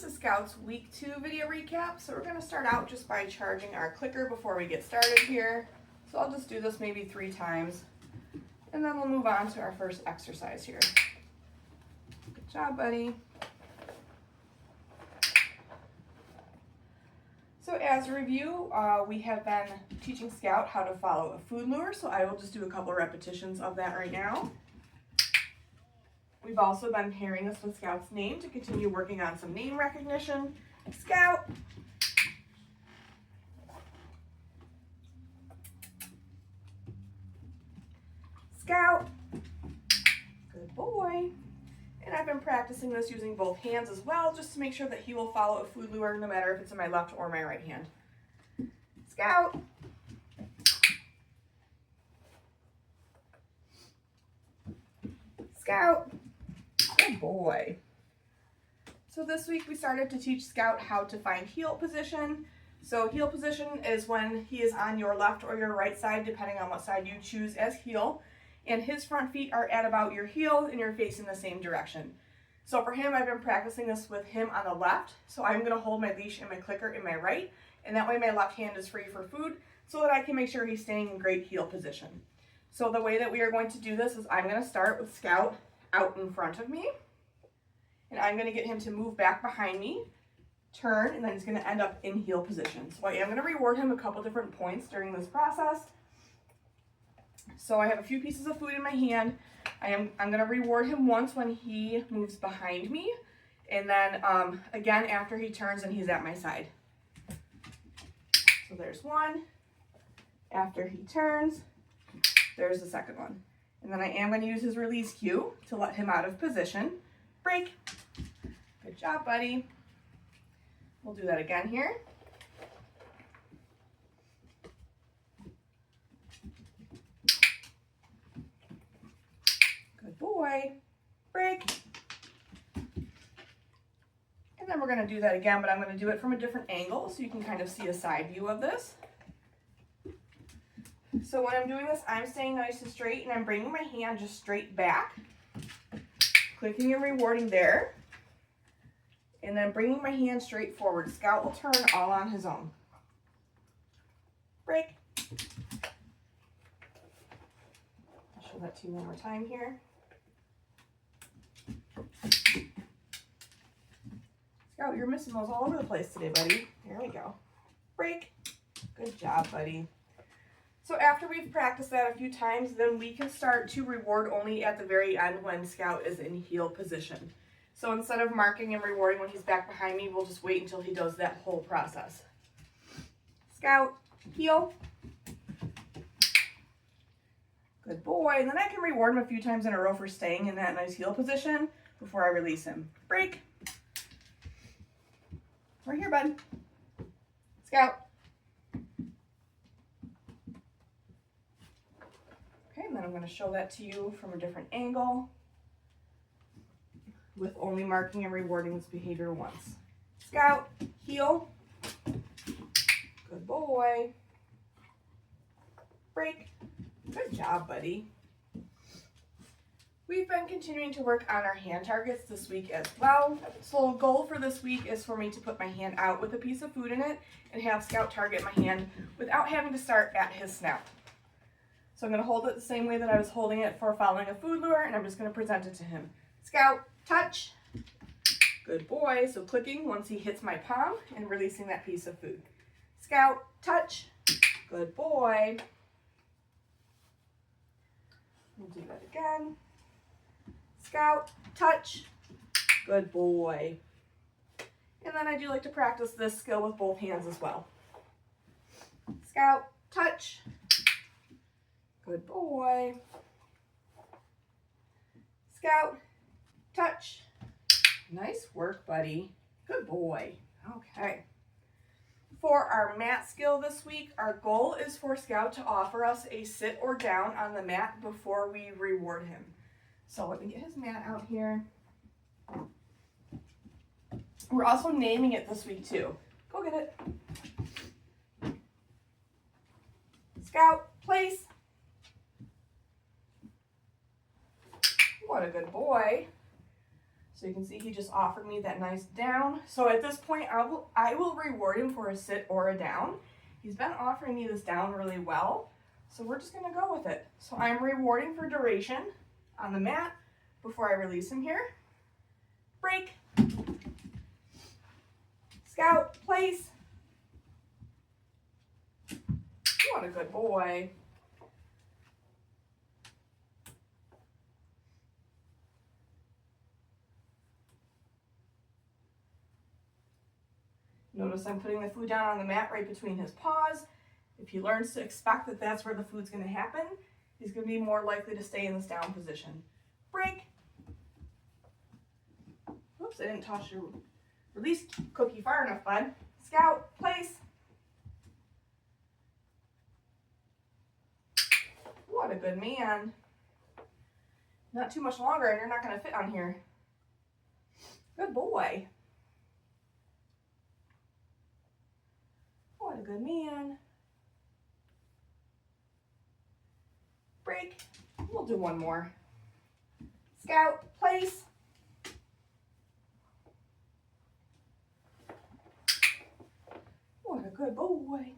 this is Scout's week 2 video recap. So we're going to start out just by charging our clicker before we get started here. So I'll just do this maybe 3 times and then we'll move on to our first exercise here. Good job, buddy. So as a review, we have been teaching Scout how to follow a food lure. So I will just do a couple repetitions of that right now. We've also been pairing this with Scout's name to continue working on some name recognition. Scout. Scout. Good boy. And I've been practicing this using both hands as well, just to make sure that he will follow a food lure no matter if it's in my left or my right hand. Scout. Scout. Good boy. So this week we started to teach Scout how to find heel position. So heel position is when he is on your left or your right side, depending on what side you choose as heel. And his front feet are at about your heel and you're facing the same direction. So for him, I've been practicing this with him on the left. So I'm going to hold my leash and my clicker in my right. And that way my left hand is free for food so that I can make sure he's staying in great heel position. So the way that we are going to do this is I'm going to start with Scout out in front of me. And I'm going to get him to move back behind me, turn, and then he's going to end up in heel position. So I am going to reward him a couple different points during this process. So I have a few pieces of food in my hand. I'm going to reward him once when he moves behind me, and then again after he turns and he's at my side. So there's one. After he turns, there's the second one. And then I am going to use his release cue to let him out of position. Break. Good job, buddy. We'll do that again here. Good boy. Break. And then we're going to do that again, but I'm going to do it from a different angle so you can kind of see a side view of this. So when I'm doing this, I'm staying nice and straight and I'm bringing my hand just straight back, clicking and rewarding there, and then bringing my hand straight forward. Scout will turn all on his own. Break. I'll show that to you one more time here. Scout, you're missing those all over the place today, buddy. There we go. Break. Good job, buddy. So after we've practiced that a few times, then we can start to reward only at the very end when Scout is in heel position. So instead of marking and rewarding when he's back behind me, we'll just wait until he does that whole process. Scout, heel. Good boy. And then I can reward him a few times in a row for staying in that nice heel position before I release him. Break. Right here, bud. Scout. And then I'm going to show that to you from a different angle with only marking and rewarding this behavior once. Scout, heel. Good boy. Break. Good job, buddy. We've been continuing to work on our hand targets this week as well. So the goal for this week is for me to put my hand out with a piece of food in it and have Scout target my hand without having to start at his snout. So I'm going to hold it the same way that I was holding it for following a food lure, and I'm just going to present it to him. Scout, touch. Good boy. So clicking once he hits my palm and releasing that piece of food. Scout, touch. Good boy. We'll do that again. Scout, touch. Good boy. And then I do like to practice this skill with both hands as well. Scout, touch. Good boy. Scout, touch. Nice work, buddy. Good boy. Okay. For our mat skill this week, our goal is for Scout to offer us a sit or down on the mat before we reward him. So let me get his mat out here. We're also naming it this week too. Go get it. Scout, place. What a good boy. So you can see he just offered me that nice down. So at this point, I will reward him for a sit or a down. He's been offering me this down really well, so we're just gonna go with it. So I'm rewarding for duration on the mat before I release him here. Break. Scout, place. What a good boy. Notice I'm putting the food down on the mat right between his paws. If he learns to expect that that's where the food's going to happen, he's going to be more likely to stay in this down position. Break. Oops, I didn't toss your release cookie far enough, bud. Scout, place. What a good man. Not too much longer and you're not going to fit on here. Good boy. What a good man. Break. We'll do one more. Scout, place. What a good boy.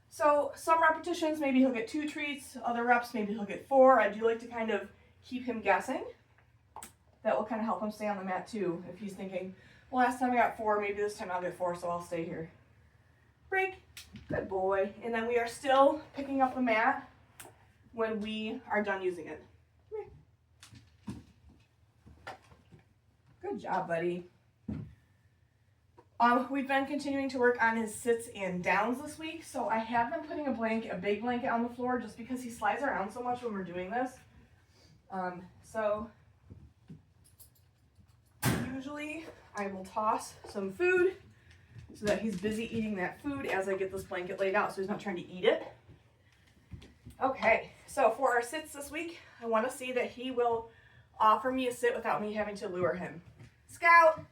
So some repetitions, maybe he'll get 2 treats. Other reps, maybe he'll get 4. I do like to kind of keep him guessing. That will kind of help him stay on the mat too. If he's thinking, well, last time I got 4, maybe this time I'll get 4, so I'll stay here. Break. Good boy. And then we are still picking up the mat when we are done using it. Good job, buddy. We've been continuing to work on his sits and downs this week, so I have been putting a big blanket on the floor just because he slides around so much when we're doing this. So usually I will toss some food so that he's busy eating that food as I get this blanket laid out so he's not trying to eat it. Okay, so for our sits this week, I want to see that he will offer me a sit without me having to lure him. Scout.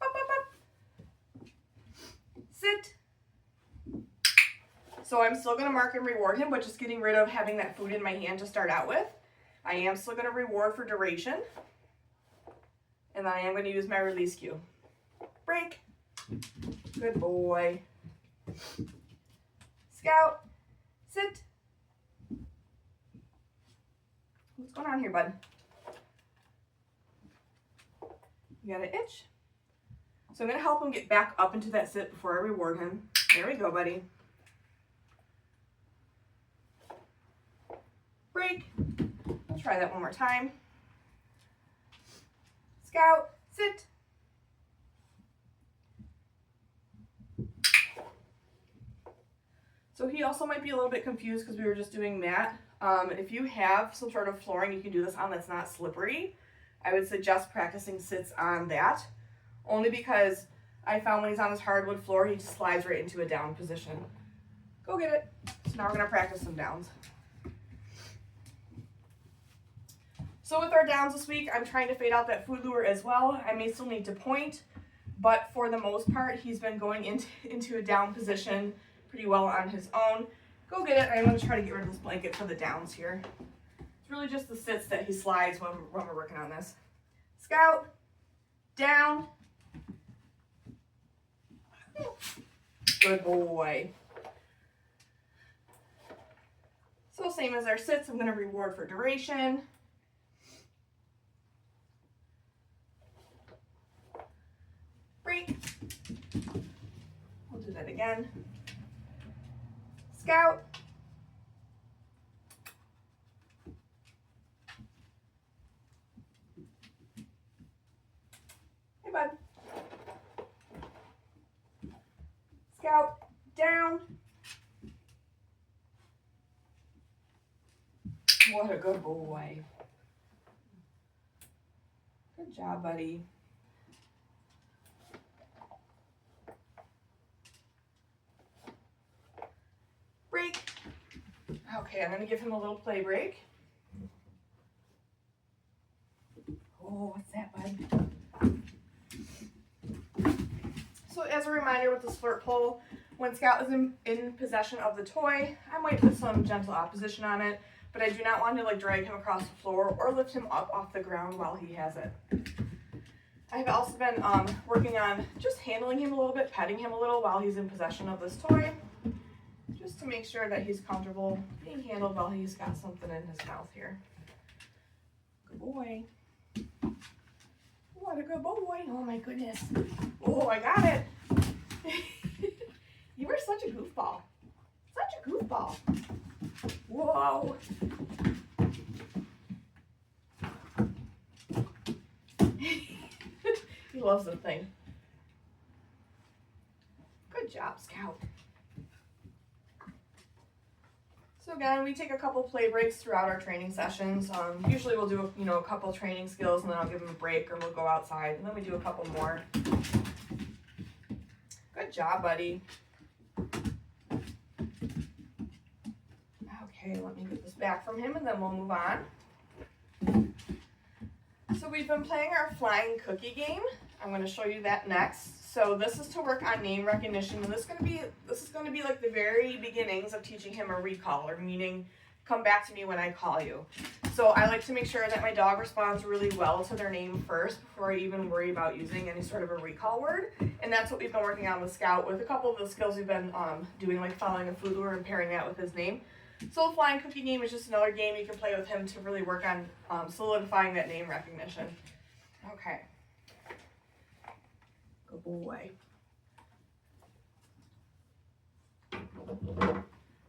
Up, up, up. Sit. So I'm still going to mark and reward him, but just getting rid of having that food in my hand to start out with. I am still going to reward for duration. And then I am going to use my release cue. Break. Good boy. Scout. Sit. What's going on here, bud? You got an itch? So I'm going to help him get back up into that sit before I reward him. There we go, buddy. Break. We'll try that one more time. Scout, sit. So he also might be a little bit confused because we were just doing mat. If you have some sort of flooring you can do this on that's not slippery, I would suggest practicing sits on that. Only because I found when he's on this hardwood floor, he just slides right into a down position. Go get it. So now we're going to practice some downs. So with our downs this week, I'm trying to fade out that food lure as well. I may still need to point, but for the most part, he's been going into a down position pretty well on his own. Go get it. I'm going to try to get rid of this blanket for the downs here. It's really just the sits that he slides when we're working on this. Scout, down. Good boy. So same as our sits, I'm going to reward for duration. Break. We'll do that again. Scout. Hey, bud. Scout, down. What a good boy. Good job, buddy. Break. Okay, I'm going to give him a little play break. Oh, what's that, bud? So as a reminder with this flirt pole, when Scout is in possession of the toy, I might put some gentle opposition on it, but I do not want to like drag him across the floor or lift him up off the ground while he has it. I've also been working on just handling him a little bit, petting him a little while he's in possession of this toy, just to make sure that he's comfortable being handled while he's got something in his mouth here. Good boy. What a good boy. Oh my goodness. Oh, I got it. You were such a goofball. Such a goofball. Whoa. He loves the thing. Good job, Scout. So again, we take a couple play breaks throughout our training sessions. Usually we'll do a couple training skills and then I'll give him a break, or we'll go outside and then we do a couple more. Good job, buddy. Okay, let me get this back from him and then we'll move on. So we've been playing our flying cookie game. I'm going to show you that next. So this is to work on name recognition, and this is going to be like the very beginnings of teaching him a recaller, meaning come back to me when I call you. So I like to make sure that my dog responds really well to their name first before I even worry about using any sort of a recall word. And that's what we've been working on with Scout with a couple of the skills we've been doing, like following a food lure and pairing that with his name. So the flying cookie game is just another game you can play with him to really work on solidifying that name recognition. Okay. Good boy.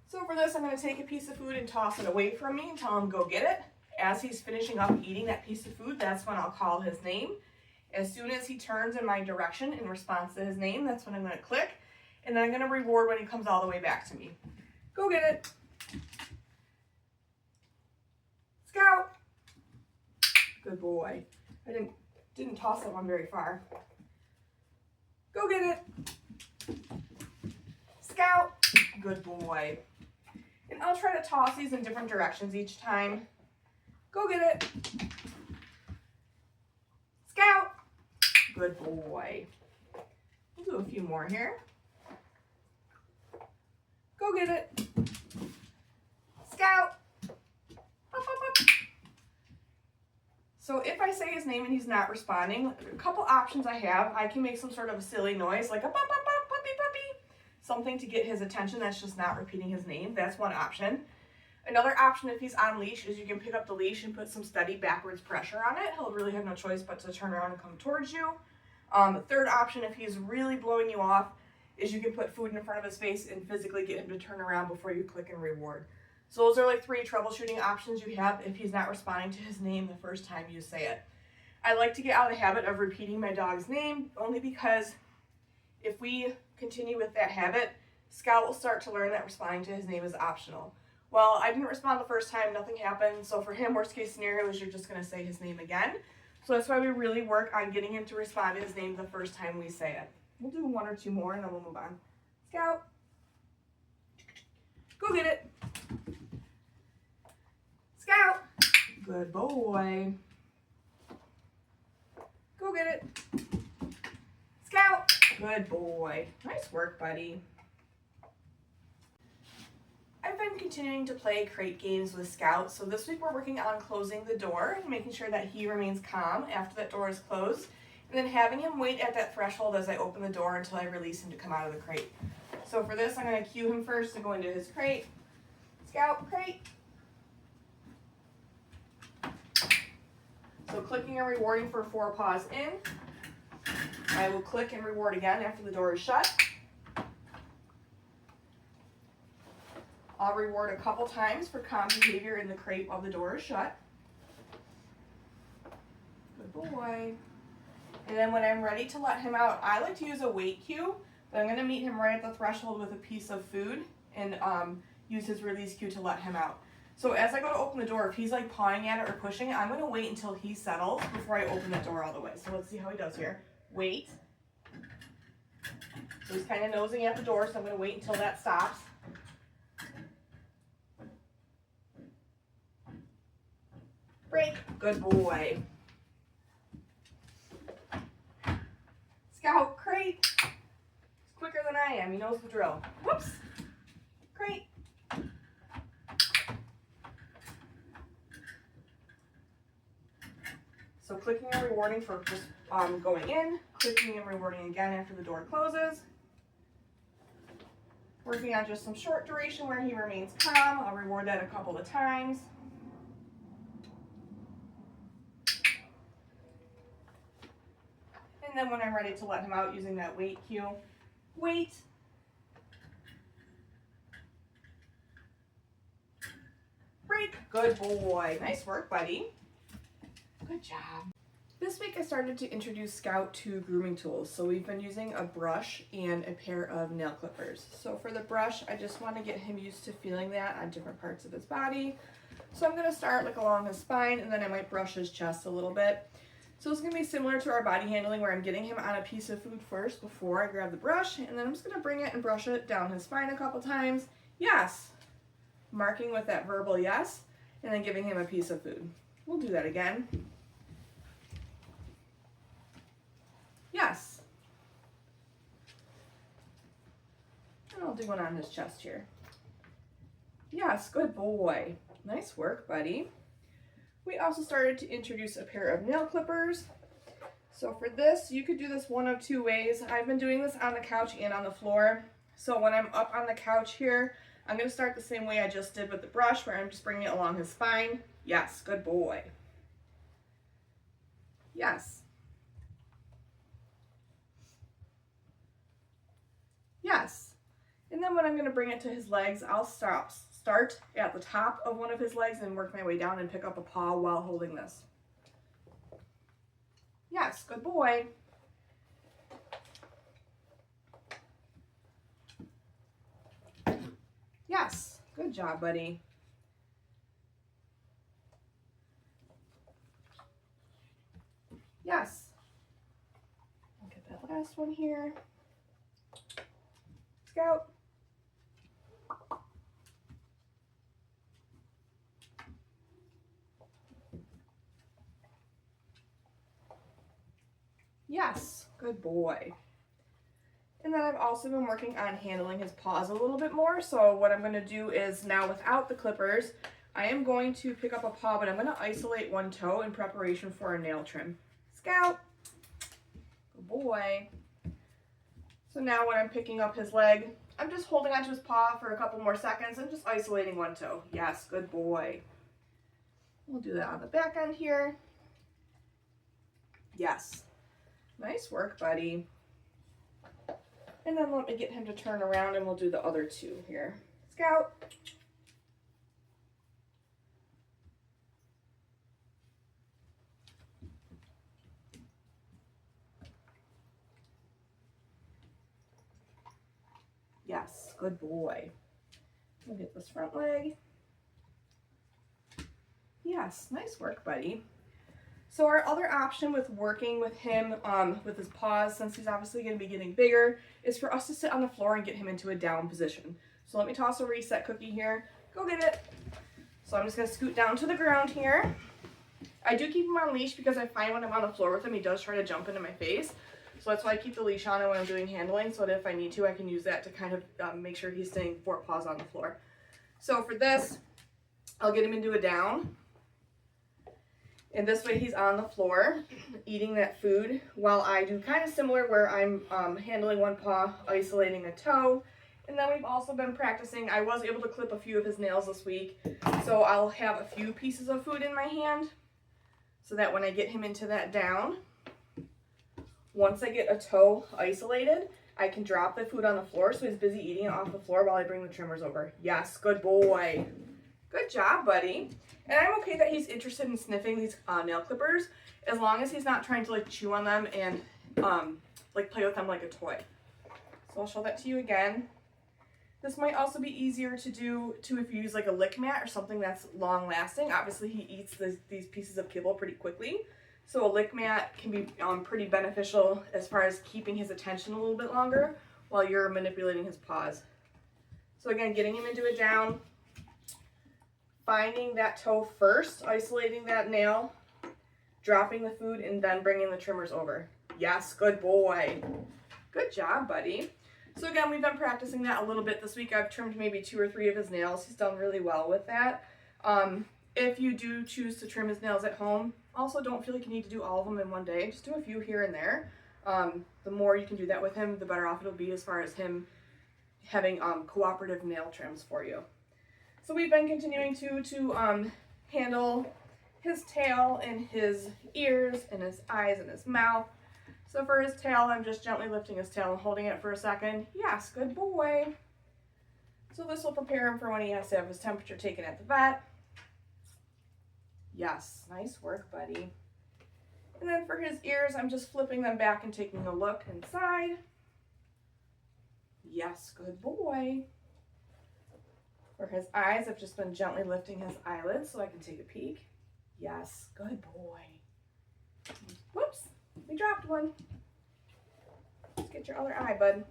So for this, I'm going to take a piece of food and toss it away from me and tell him go get it. As he's finishing up eating that piece of food, that's when I'll call his name. As soon as he turns in my direction in response to his name, that's when I'm going to click. And then I'm going to reward when he comes all the way back to me. Go get it. Scout. Good boy. I didn't toss that one very far. Go get it. Scout. Good boy. And I'll try to toss these in different directions each time. Go get it. Scout. Good boy. We'll do a few more here. Go get it. Scout. Up, up, up. So if I say his name and he's not responding, a couple options I have. I can make some sort of a silly noise like a pop, pop, pop, puppy, puppy. Something to get his attention that's just not repeating his name. That's one option. Another option if he's on leash is you can pick up the leash and put some steady backwards pressure on it. He'll really have no choice but to turn around and come towards you. Third option, if he's really blowing you off, is you can put food in front of his face and physically get him to turn around before you click and reward. So those are like 3 troubleshooting options you have if he's not responding to his name the first time you say it. I like to get out of the habit of repeating my dog's name only because if we continue with that habit, Scout will start to learn that responding to his name is optional. Well, I didn't respond the first time, nothing happened, so for him, worst case scenario is you're just going to say his name again. So that's why we really work on getting him to respond to his name the first time we say it. We'll do 1 or 2 more and then we'll move on. Scout. Go get it. Scout. Good boy. Go get it. Scout. Good boy. Nice work, buddy. I've been continuing to play crate games with Scout, so this week we're working on closing the door and making sure that he remains calm after that door is closed, and then having him wait at that threshold as I open the door until I release him to come out of the crate. So for this, I'm going to cue him first to go into his crate. Scout, crate. So clicking and rewarding for 4 paws in. I will click and reward again after the door is shut. I'll reward a couple times for calm behavior in the crate while the door is shut. Good boy. And then when I'm ready to let him out, I like to use a wait cue, but I'm going to meet him right at the threshold with a piece of food and use his release cue to let him out. So as I go to open the door, if he's like pawing at it or pushing it, I'm going to wait until he settles before I open the door all the way. So let's see how he does here. Wait. So he's kind of nosing at the door, so I'm going to wait until that stops. Break. Good boy. Scout, crate. He's quicker than I am. He knows the drill. Whoops. Crate. clicking and rewarding for just going in, clicking and rewarding again after the door closes. Working on just some short duration where he remains calm. I'll reward that a couple of times. And then when I'm ready to let him out using that wait cue, wait. Break. Good boy. Nice work, buddy. Good job. This week I started to introduce Scout to grooming tools. So we've been using a brush and a pair of nail clippers. So for the brush, I just want to get him used to feeling that on different parts of his body. So I'm going to start like along his spine, and then I might brush his chest a little bit. So it's going to be similar to our body handling where I'm getting him on a piece of food first before I grab the brush, and then I'm just going to bring it and brush it down his spine a couple times. Yes. Marking with that verbal yes, and then giving him a piece of food. We'll do that again. Yes. And I'll do one on his chest here. Yes, good boy. Nice work, buddy. We also started to introduce a pair of nail clippers. So for this, you could do this one of two ways. I've been doing this on the couch and on the floor. So when I'm up on the couch here, I'm going to start the same way I just did with the brush, where I'm just bringing it along his spine. Yes, good boy. Yes. Yes. And then when I'm going to bring it to his legs, I'll start at the top of one of his legs and work my way down and pick up a paw while holding this. Yes, good boy. Yes, good job, buddy. Yes. I'll get that last one here. Scout. Yes, good boy. And then I've also been working on handling his paws a little bit more. So what I'm going to do is now without the clippers, I am going to pick up a paw, but I'm going to isolate one toe in preparation for a nail trim. Scout. Good boy. So now when I'm picking up his leg, I'm just holding onto his paw for a couple more seconds and just isolating one toe. Yes, good boy. We'll do that on the back end here. Yes. Nice work, buddy. And then let me get him to turn around and we'll do the other two here. Scout. Yes, good boy. We'll get this front leg. Yes, nice work, buddy. So our other option with working with him with his paws, since he's obviously going to be getting bigger, is for us to sit on the floor and get him into a down position. So let me toss a reset cookie here. Go get it. So I'm just going to scoot down to the ground here. I do keep him on leash because I find when I'm on the floor with him, he does try to jump into my face. So that's why I keep the leash on him when I'm doing handling, so that if I need to, I can use that to kind of make sure he's staying four paws on the floor. So for this, I'll get him into a down. And this way he's on the floor eating that food while I do kind of similar where I'm handling one paw, isolating a toe. And then we've also been practicing. I was able to clip a few of his nails this week, so I'll have a few pieces of food in my hand so that when I get him into that down, once I get a toe isolated, I can drop the food on the floor so he's busy eating it off the floor while I bring the trimmers over. Yes, good boy. Good job, buddy. And I'm okay that he's interested in sniffing these nail clippers as long as he's not trying to like chew on them and like play with them like a toy. So I'll show that to you again. This might also be easier to do too if you use like a lick mat or something that's long lasting. Obviously he eats these pieces of kibble pretty quickly. So a lick mat can be pretty beneficial as far as keeping his attention a little bit longer while you're manipulating his paws. So again, getting him into a down, finding that toe first, isolating that nail, dropping the food, and then bringing the trimmers over. Yes, good boy. Good job, buddy. So again, we've been practicing that a little bit this week. I've trimmed maybe 2 or 3 of his nails. He's done really well with that. if you do choose to trim his nails at home, also don't feel like you need to do all of them in one day. Just do a few here and there. The more you can do that with him, the better off it'll be as far as him having cooperative nail trims for you. So we've been continuing to handle his tail and his ears and his eyes and his mouth. So for his tail, I'm just gently lifting his tail and holding it for a second. Yes, good boy. So this will prepare him for when he has to have his temperature taken at the vet. Yes, nice work, buddy. And then for his ears, I'm just flipping them back and taking a look inside. Yes, good boy. For his eyes, I've just been gently lifting his eyelids so I can take a peek. Yes, good boy. Whoops, we dropped one. Let's get your other eye, bud.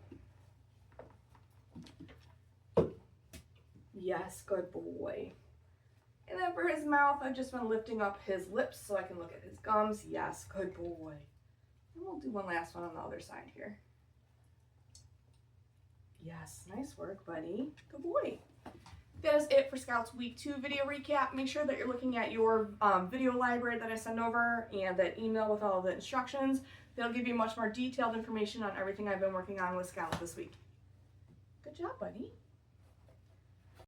Yes, good boy. And then for his mouth, I've just been lifting up his lips so I can look at his gums. Yes, good boy. And we'll do one last one on the other side here. Yes, nice work, buddy. Good boy. That is it for Scout's Week 2 video recap. Make sure that you're looking at your video library that I send over and that email with all the instructions. They'll give you much more detailed information on everything I've been working on with Scout this week. Good job, buddy.